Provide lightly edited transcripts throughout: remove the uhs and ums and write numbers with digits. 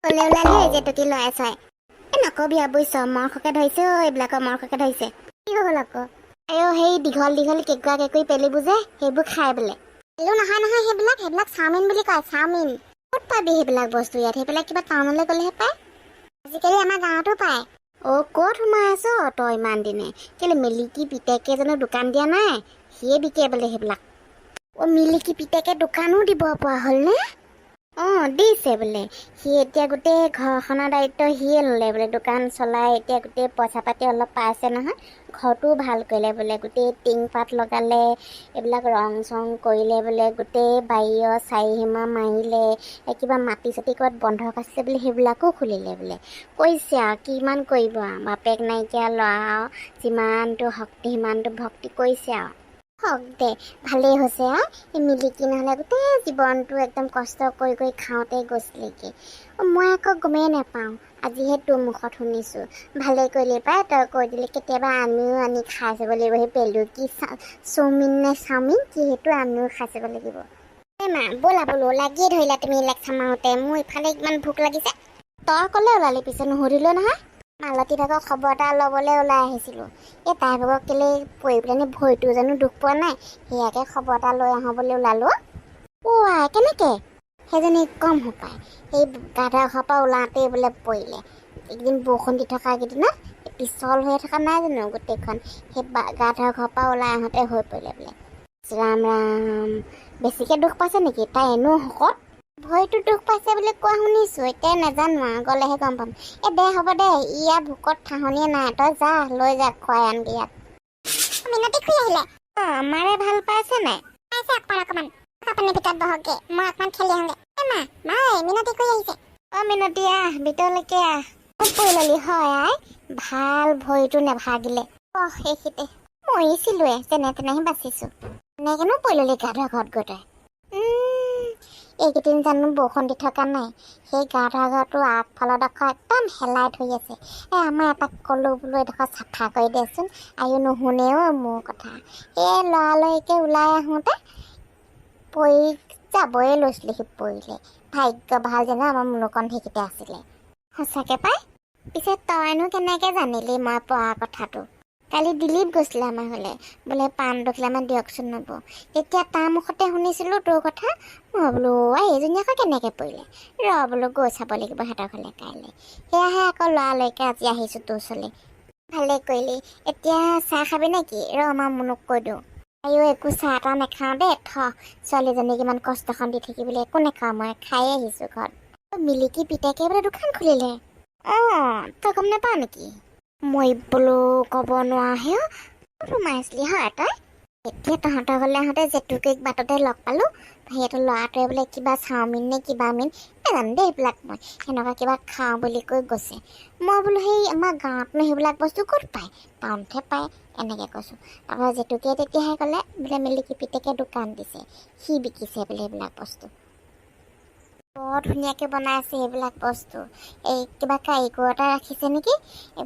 ওলাই ওলালি যে ততি লৈ আছাই নকবি বুজিছ মৰখকে ধৰিছে এইবিলাকৰ মৰখকে ধৰিছে কি হ'ল আকৌ আয়ো সেই দীঘল দীঘল কেঁকুৰা কেঁকুৰি পেলিবোৰ যে সেইবোৰ খাই বোলে পেলু নহয় নহয় সেইবিলাক চাওমিন বুলি কয় চাওমিন ক'ত পাবি সেইবিলাক বস্তু ইয়াত সেইবিলাক কিবা টাউনলৈ গ'লেহে পায় আজিকালি আমাৰ গাঁৱতো পায় ক'ত সোমাই আছ তই ইমান দিনে কেলে মিলিকি পিতেকে জানো দোকান দিয়া নাই সিয়ে বিকে বোলে সেইবিলাক মিলিকি পিতেকে দোকানো দিব পৰা হ'লনে দিছে বোলে সি এতিয়া গোটেই ঘৰখনৰ দায়িত্ব সিয়ে ল'লে বোলে দোকান চলাই এতিয়া গোটেই পইচা পাতি অলপ পাইছে নহয় ঘৰটোও ভাল কৰিলে বোলে গোটেই টিং পাত লগালে এইবিলাক ৰং চং কৰিলে বোলে গোটেই বাৰীৰ চাৰিসীমা মাৰিলে কিবা মাটি চাটি ক'ৰবাত বন্ধক আছিলে বোলে সেইবিলাকো খুলিলে বোলে কৈছে আৰু কিমান কৰিব আৰু বাপেক নাইকিয়া ল'ৰা আৰু যিমানটো শক্তি সিমানটো ভক্তি কৰিছে আৰু হওক দে ভালেই হৈছে আৰু মিলিকি নহ'লে গোটেই জীৱনটো একদম কষ্ট কৰি কৰি খাওঁতে গৈছিলেগৈ মই আকৌ গমেই নাপাওঁ আজিহে তোৰ মুখত শুনিছোঁ ভালেই কৰিলি পাই তই কৈ দিলি কেতিয়াবা আমিও আনি খাই চাব লাগিব সেই পেলু কি চাওমিন নে চাওমিন কি সেইটো আমিও খাই চাব লাগিব মা ব'লা বোলো লাগিয়ে ধৰিলা তুমি লেকচাৰ মাৰোঁতে মোৰ ইফালে ইমান ভোক লাগিছে তই ক'লে ওলালি পিছে নুসুধিলোঁ নহয় মালতী ভাগৰ খবৰ এটা ল'বলৈ ওলাই আহিছিলোঁ তাই ভাগৰ কেলে পৰি পেলানি ভৰিটো জানো দুখ পোৱা নাই সেয়াকে খবৰ এটা লৈ আহোঁ বুলি ওলালোঁ কেনেকৈ সেইজনী কম সোপায় সেই গাধা ঘৰৰ পৰা ওলাওঁতেই বোলে পৰিলে এইকেইদিন বৰষুণ দি থকা কেইদিনত পিছল হৈ থকা নাই জানো গোটেইখন সেই গাধা ঘৰৰ পৰা ওলাই আহোঁতে হৈ পৰিলে বোলে ৰাম ৰাম বেছিকৈ দুখ পাইছে নেকি তাই এনেও শকত ভৰিটো দুখ পাইছে বুলি কোৱা শুনিছোঁ এতিয়া নাজানো আৰু গ'লেহে গম পাম দে হ'ব দে ইয়াৰ ভোকত ঠাহনিয়ে নাই তই যা লৈ যা খুৱাই আনগৈ ইয়াত মিনতি খুৰি আহিলে আমাৰে ভাল পাইছে নাই পাইছে অকণমান আপুনি ভিতৰত বহকগে মই অকণমান খেলি আহোঁগৈ মিনতি খুৰি আহিছে মিনতি আহ ভিতৰলৈকে আহ পৰি ললি হয় আই ভাল ভৰিটো নেভাগিলে সেইখিতে মৰিছিলোৱে যেনে তেনেহে বাচিছোঁ এনেকেনো পৰি ললি গাধৰ ঘৰত গৈ তই এইকেইদিন জানো বৰষুণ দি থকা নাই সেই গাধৰ ঘৰটো আগফালৰ ডোখৰ একদম হেলাই থৈ আছে আমাৰ এটাক ক'লোঁ বোলো এডোখৰ চাফা কৰি দেচোন আয়ো নুশুনেও মোৰ কথা লৰালৰিকৈ ওলাই আহোঁতে পৰি যাবই লৈছিলোঁ সি পৰিলে ভাগ্য ভাল জানো আমাৰ মুনুকণ সেইকেইটা আছিলে সঁচাকৈ পাই পিছে তইনো কেনেকৈ জানিলি মই পঢ়া কথাটো কালি দিলীপ গৈছিলে আমাৰ হ'লে বোলে পাণ দুখিলামান দিয়কচোন নব তেতিয়া তাৰ মুখতে শুনিছিলোঁ তোৰ কথা মই বোলো এইজনী আকৌ কেনেকৈ পৰিলে বোলো গৈ চাব লাগিব সিহঁতৰ ঘৰলৈ কাইলৈ সেয়াহে আকৌ লৰালৰিকৈ আজি আহিছোঁ তোৰ ওচৰলৈ ভালেই কৰিলি এতিয়া চাহ খাবি নেকি আমাৰ মুনুক কৈ দিওঁ একো চাহ তাহ নাখাওঁ দেই ছোৱালীজনীক ইমান কষ্টখন দি থাকিবলৈ একো নাখাওঁ মই খাই আহিছোঁ ঘৰত মিলিকি পিতাকে বোলে দোকান খুলিলে তই গম নাপাৱ নেকি মই বোলো ক'ব নোৱাৰাহে সোমাইছিলি হয় তই এতিয়া তহঁতৰ ঘৰলৈ আহোঁতে জেতুকীক বাটতে লগ পালোঁ সিহঁতৰ ল'ৰাটোৱে বোলে কিবা চাওমিন নে কিবা মিন নাজানো দেই এইবিলাক মই সেনেকুৱা কিবা খাওঁ বুলি কৈ গৈছে মই বোলো সেই আমাৰ গাঁৱতনো সেইবিলাক বস্তু ক'ত পায় টাউনতহে পায় এনেকৈ কৈছোঁ তাৰপৰা জেতুকীয়ে তেতিয়াহে ক'লে বোলে মিলিকি পিতেকে দোকান দিছে সি বিকিছে বোলে সেইবিলাক বস্তু বৰ ধুনীয়াকৈ বনাই আছে সেইবিলাক বস্তু কিবা কাৰিকৰ এটা ৰাখিছে নেকি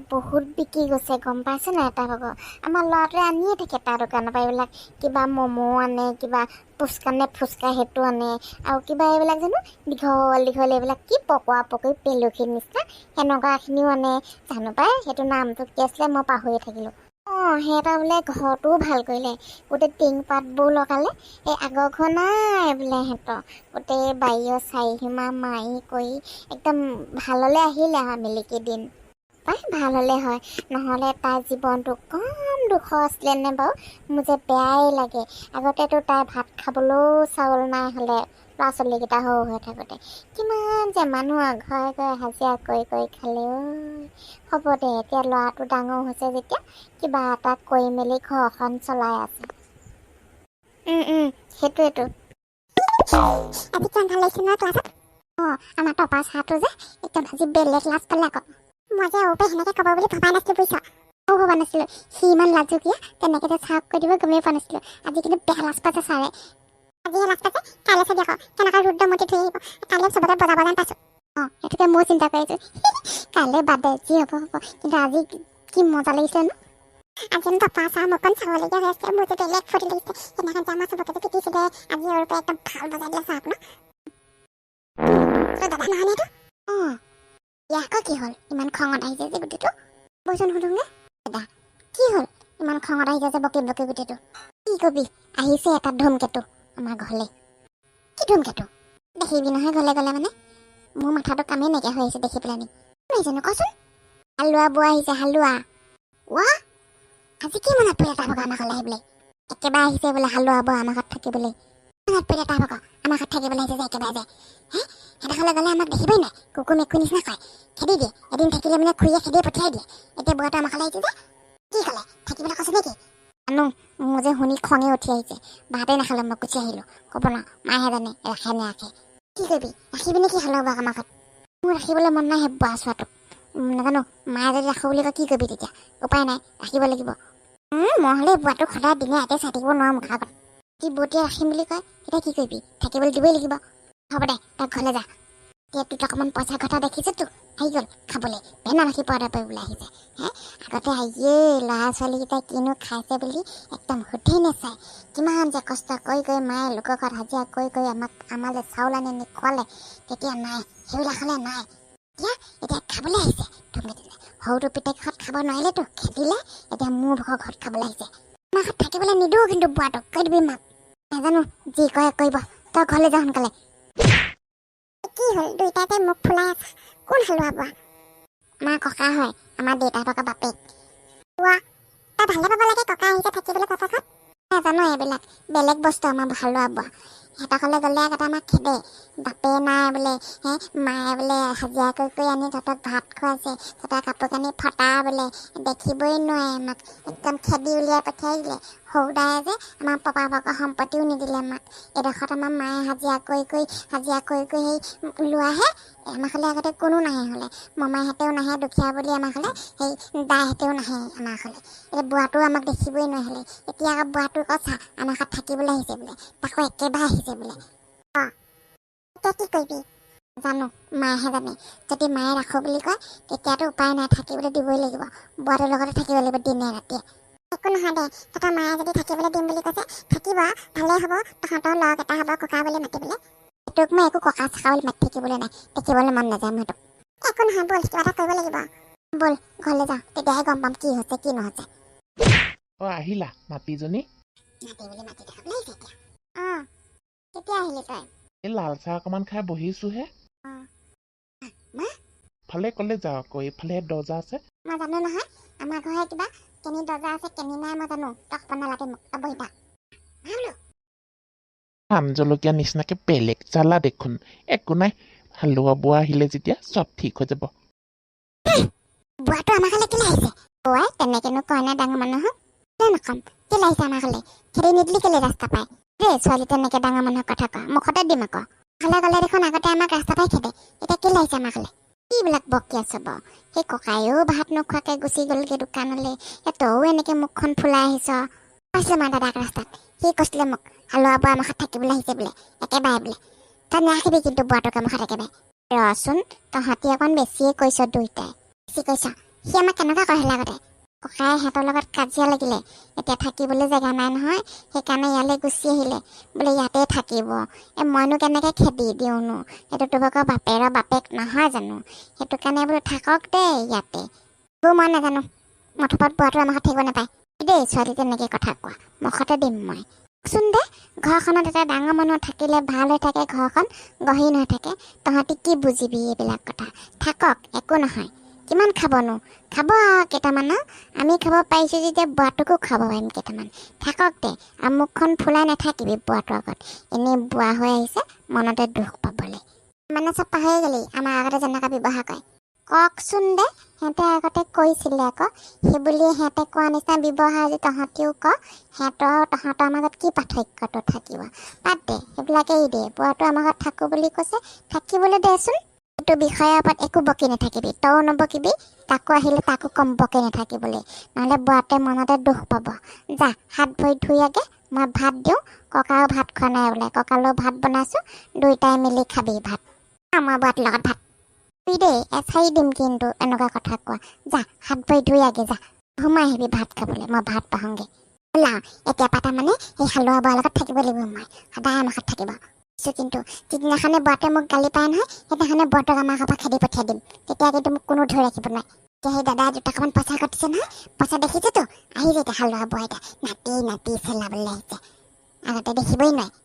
বহুত বিকি গৈছে গম পাইছে নাই এটা ভাগৰ আমাৰ ল'ৰাটোৱে আনিয়ে থাকে তাৰ দোকানৰ পৰা এইবিলাক কিবা ম'ম' আনে কিবা ফুচকা নে ফুচকা সেইটো আনে আৰু কিবা এইবিলাক জানো দীঘল দীঘল এইবিলাক কি পকোৱা পকৰি পেলুখিৰ নিচিনা সেনেকুৱাখিনিও আনে জানো পাই সেইটো নামটো কি আছিলে মই পাহৰিয়ে থাকিলোঁ সিহঁতৰ বোলে ঘৰটোও ভাল কৰিলে গোটেই টিং পাতবোৰ লগালে আগৰ ঘৰ নাই বোলে সিহঁতৰ গোটেই বাৰীৰ চাৰিসীমা মাৰি কৰি একদম ভাললৈ আহিলে আৰু মিলিকি দিন পাই ভাল হ'লে হয় নহ'লে তাইৰ জীৱনটো কম দুখৰ আছিলে নে বাৰু মোৰ যে বেয়াই লাগে আগতেতো তাই ভাত খাবলৈও চাউল নাই হ'লে ল'ৰা ছোৱালীকেইটা সৰু হৈ থাকোঁতে কিমান যে মানুহৰ ঘৰে ঘৰে হাজিৰা কৰি কৰি খালে হ'ব দে এতিয়া ল'ৰাটো ডাঙৰ হৈছে যেতিয়া কিবা এটা কৰি মেলি ঘৰখন চলাই আছে সেইটোৱেতো আজি কিমান ভাল লাগিছে নহয় ক্লাছত আমাৰ টপা চাহটো যে একদম আজি বেলেগ লাজ পালে আকৌ মই যে ওপে সেনেকৈ ক'ব বুলি ভবা নাছিলোঁ বুজিছ ভবা নাছিলোঁ সি ইমান লাজুকীয়া তেনেকৈ যে চাহক কৈ দিব গমেই পোৱা নাছিলোঁ আজি কিন্তু বেয়া লাজ পাইছে ছাৰে আজিহে লাজ পাইছে কাইলৈ চাবি আকৌ কেনেকুৱা ৰুদ্ৰমূৰ্তি থৈ আহিব কাইলৈ চবতে বজাব যেন পাইছোঁ সেইটোকে মই চিন্তা কৰিছোঁ কাইলৈ বাদে যি হ'ব কিন্তু আজি কি মজা লাগিছে ন আজি টপা চাহ মোকন চাবলগীয়া হৈ আছে মোৰ যে বেলেগ ফূৰ্তি লাগিছে সেইদিনাখন যে আমাৰ চবকে যে পিটিছিলে আজি আৰু একদম ভাল বজাই দিলে চাহক ন দাদা নহয়নে এইটো আকৌ কি হ'ল ইমান খঙত আহিছে যে গোটেইটো বৈচোন সুধোঁগে দাদা কি হ'ল ইমান খঙত আহিছে যে বকি বকি গোটেইটো কি কবি আহিছে এটা ধুমকেতু আমাৰ ঘৰলৈ কি ধুমকেতু দেখিবি নহয় গ'লে গ'লে মানে মোৰ মাথাটো কামেই নাইকিয়া হৈ আহিছে দেখি পেলাই নি জানো কচোন হালোৱা বোৱা আহিছে হালোৱা ৱা আজি কি মনত পৰিলে তাৰ ভাগৰ আমাৰ ঘৰলৈ আহিবলৈ একেবাৰে আহিছে বোলে হালোৱা বোৱা আমাৰ ঘৰত থাকিবলৈ মনত পৰিলে তাৰ ভাগৰ আমাৰ ঘৰত থাকিবলৈ আহিছে যে একেবাৰে যে সিহঁতৰ ঘৰলৈ গ'লে আমাক দেখিবই নাই কুকুৰ মেকুৰ নিচিনা কয় খেদি দিয়ে এদিন থাকিলে মানে খুৰীয়ে খেদিয়ে পঠিয়াই দিয়ে এতিয়া বুঢ়াটো আমাৰ ঘৰলৈ আহিছে যে কি ক'লে থাকিবলৈ কৈছে নেকি জানো মোৰ যে শুনি খঙে উঠি আহিছে ভাতেই নাখালে মই গুচি আহিলোঁ ক'ব ন মাহে জানে ৰাখে নাৰাখে কি কৰিবি ৰাখিবি নেকি হালোৱা বোৱাক আমাৰ ঘৰত মোৰ ৰাখিবলৈ মন নাই সেই বুঢ়া চোৱাটোক নাজানো মায়ে যদি ৰাখোঁ বুলি কয় কি কৰিবি তেতিয়া উপায় নাই ৰাখিব লাগিব মই হ'লে বুঢ়াটোক সদায় দিনে ৰাতে চাই থাকিব নোৱাৰোঁ মুখৰ আগত কি বটিয়ে ৰাখিম বুলি কয় তেতিয়া কি কৰিবি থাকিবলৈ দিবই লাগিব হ'ব দে তই ঘৰলৈ যা এতিয়া তোক অকণমান পইচা ঘটা দেখিছোতো আহি গ'ল খাবলৈ ভেনা মাখি পৰ্দা পৰি ওলাই আহিছে আগতে আহিয়ে ল'ৰা ছোৱালীকেইটাই কিনো খাইছে বুলি একদম সুধেই নাচায় কিমান যে কষ্ট কৰি কৰি মায়ে লোকৰ ঘৰত হাজিৰা কৰি কৰি আমালৈ চাউল আনি আনি খোৱালে তেতিয়া নাই সেইবিলাক হ'লে নাই এতিয়া খাবলৈ আহিছে সৰুটো পিতেক ঘৰত খাব নোৱাৰিলেতো খেদিলে এতিয়া মোৰ ভাগৰ ঘৰত খাবলৈ আহিছে আমাৰ ঘৰত থাকিবলৈ নিদিওঁ কিন্তু বুঢ়াটোক কৈ দিবি মাক নাজানো যি কয় কৰিব তই ঘৰলৈ যা সোনকালে কি হ'ল দুইটাতে মুখ ফুলাই আছে কোন হালোৱা বোৱা আমাৰ ককা হয় আমাৰ দেউতা থকা বাপেক বোৱা তই ভালে পাব লাগে ককা আহিছে থাকিবলৈ ককা ঘৰত নাজানো এইবিলাক বেলেগ বস্তু আমাৰ হালোৱা বোৱা সিহঁতৰ ঘৰলৈ গ'লে আগতে আমাক খেদে বাপে নাই বোলে মায়ে বোলে হাজিৰা কৰি কৰি আনি তহঁতক ভাত খুৱাইছে তহঁতৰ কাপোৰ কানি ফটা বোলে দেখিবই নোৱাৰে আমাক একদম খেদি উলিয়াই পঠিয়াই দিলে সৰুদাই যে আমাৰ পাপা ভাগৰ সম্পত্তিও নিদিলে আমাক এডোখৰত আমাৰ মায়ে হাজিৰা কৰি সেই লোৱাহে আমাৰ ঘৰলৈ আগতে কোনো নাহে হ'লে মমাইহঁতেও নাহে দুখীয়া বুলি আমাৰ ঘৰলৈ সেই দাইহঁতেও নাহে আমাৰ ঘৰলৈ এতিয়া বুঢ়াটোও আমাক দেখিবই নোৱাৰে হ'লে এতিয়া আকৌ বুঢ়াটোৰ কথা আমাৰ ঘৰত থাকিবলৈ আহিছে বোলে তাকো একেবাৰে আহিছে বোলে এতিয়া কি কৰিবি জানো মায়েহে জানে যদি মায়ে ৰাখোঁ বুলি কয় তেতিয়াতো উপায় নাই থাকিবলৈ দিবই লাগিব বুঢ়াটোৰ লগতে থাকিব লাগিব দিনে ৰাতিয়ে একো নহয় দে তহঁতৰ মায়ে যদি থাকিবলৈ দিম বুলি কৈছে থাকিব ভালেই হ'ব তহঁতৰ লগ এটা হ'ব ককা বুলি মাতিবলৈ তোক মই একো ককা চকা বুলি মাতি থাকিবলৈ নাই দেখিবলৈ মন নাযায় মই তোক একো নহয় ব'ল কিবা এটা কৰিব লাগিব ব'ল ঘৰলৈ যাওঁ তেতিয়াহে গম পাম কি হৈছে কি নহৈছে আহিলা মাতিজনী মাতি দেখাবলৈ আহিছে এতিয়া কেতিয়া আহিলি তই এই লাল চাহ অকমান খাই বহিছোহে ফালে কলে যাওঁ আকৌ এইফালে দৰ্জা আছে মই জানো নহয় আমাৰ ঘৰে কিবা কেনি দৰ্জা আছে কেনি নাই মই জানো তক নালাগে মোক তই বহি থাক পান জলকীয়া নিচিনাকে বেলেগ জ্বালা দেখোন একো নাই হালোৱা বোৱা আহিলে যেতিয়া চব ঠিক হৈ যাব বুঢ়াটো আমাৰ ঘৰলৈ কেলৈ আহিছে বুঢ়াই তেনেকেনো কয় নাই ডাঙৰ মানুহক কেলৈ নকম কেলৈ আহিছে আমাৰ ঘৰলৈ খেদি নিদিলি কেলৈ ৰাস্তা পাই দেই ছোৱালী তেনেকে ডাঙৰ মানুহৰ কথা কয় মুখতে দিম আকৌ ঘৰলৈ গ'লে দেখোন আগতে আমাক ৰাস্তা পাই খেদে এতিয়া কেলৈ আহিছে আমাৰ ঘৰলৈ কিবিলাক বকি আছ বাৰু সেই ককায়েও ভাত নোখোৱাকে গুচি গ'লগে দোকানলৈ তইও এনেকে মুখখন ফুলাই আহিছ কৈছিলে মই দাদাক ৰাস্তাত সি কৈছিলে মোক হালোৱা বোৱা আমাৰ ঘৰত থাকিবলৈ আহিছে বোলে একেবাৰে বোলে তই নাৰাখিবি কিন্তু বুঢ়াটোক আমাৰ ঘৰত একেবাৰে ৰচোন তহঁতি অকণ বেছিয়ে কৈছ দুইটাই বেছি কৈছ সি আমাক কেনেকুৱা কৰিলে আগতে ককাই সিহঁতৰ লগত কাজিয়া লাগিলে এতিয়া থাকিবলৈ জেগা নাই নহয় সেইকাৰণে ইয়ালৈ গুচি আহিলে বোলে ইয়াতে থাকিব মইনো কেনেকৈ খেদি দিওঁনো সেইটো তোৰ বাপেৰৰ বাপেক নহয় জানো সেইটো কাৰণে বোলো থাকক দেই ইয়াতে মই নাজানো মুঠপত বুঢ়াটো আমাৰ ঘৰত থাকিব নাপায় দেই ছোৱালী তেনেকৈ কথা কোৱা মুখতে দিম মই চোন দে ঘৰখনত এটা ডাঙৰ মানুহ থাকিলে ভাল হৈ থাকে ঘৰখন গহীন হৈ থাকে তহঁতি কি বুজিবি এইবিলাক কথা থাকক একো নহয় কিমান খাবনো খাব কেইটামান আমি খাব পাৰিছোঁ যেতিয়া বুঢ়াটোকো খাব পাৰিম কেইটামান থাকক দে আৰু মুখখন ফুলাই নাথাকিবি বুঢ়াটোৰ আগত এনেই বুঢ়া হৈ আহিছে মনতে দুখ পাবলৈ মানে চব পাহৰি গ'লি আমাৰ আগতে যেনেকৈ ব্যৱহাৰ কৰে কওকচোন দে সিহঁতে আগতে কৈছিলে আকৌ সেইবুলি সিহঁতে কোৱা নিচিনা ব্যৱহাৰ আজি তহঁতিও ক তহঁতৰ মাজত কি পাৰ্থক্যটো থাকিব বাদ দে সেইবিলাকে এৰি দে বুঢ়াটো আমাৰ ঘৰত থাকোঁ বুলি কৈছে থাকিবলৈ দেচোন এইটো বিষয়ৰ ওপৰত একো বকি নাথাকিবি তইও নবকিবি তাকো আহিলে তাকো কম বকি নাথাকিবলৈ নহ'লে বুঢ়াটোৱে মনতে দুখ পাব যা হাত ভৰি ধুই আগে মই ভাত দিওঁ ককাও ভাত খোৱা নাই বোলে ককালৈও ভাত বনাইছোঁ দুইটাই মিলি খাবি ভাত মই বুঢ়াটোৰ লগত ভাত দেই এচাৰি দিম কিন্তু এনেকুৱা কথা কোৱা যা হাত ভৰি ধুই আগে যা সোমাই আহিবি ভাত খাবলৈ মই ভাত পাহোঁগৈ ওলাওঁ এতিয়া পৰা তাৰমানে সেই হালোৱা বোৱাৰ লগত থাকিব লাগিব মই সদায় আমাৰ ঘৰত থাকিব কিন্তু যিদিনাখনে বৰটোৱে মোক গালি পায় নহয় সেইদিনাখনে বৰটোক আমাৰ ঘৰৰ পৰা খেদি পঠিয়াই দিম তেতিয়া কিন্তু মোক কোনো ধৰি ৰাখিব নোৱাৰে এতিয়া সেই দাদা দুটাকমান পইচা কাটিছে নহয় পইচা দেখিছেতো আহি যায় এতিয়া হালোৱা বোৱা এতিয়া নাতি চেলাবলৈ আহিছে আগতে দেখিবই নোৱাৰে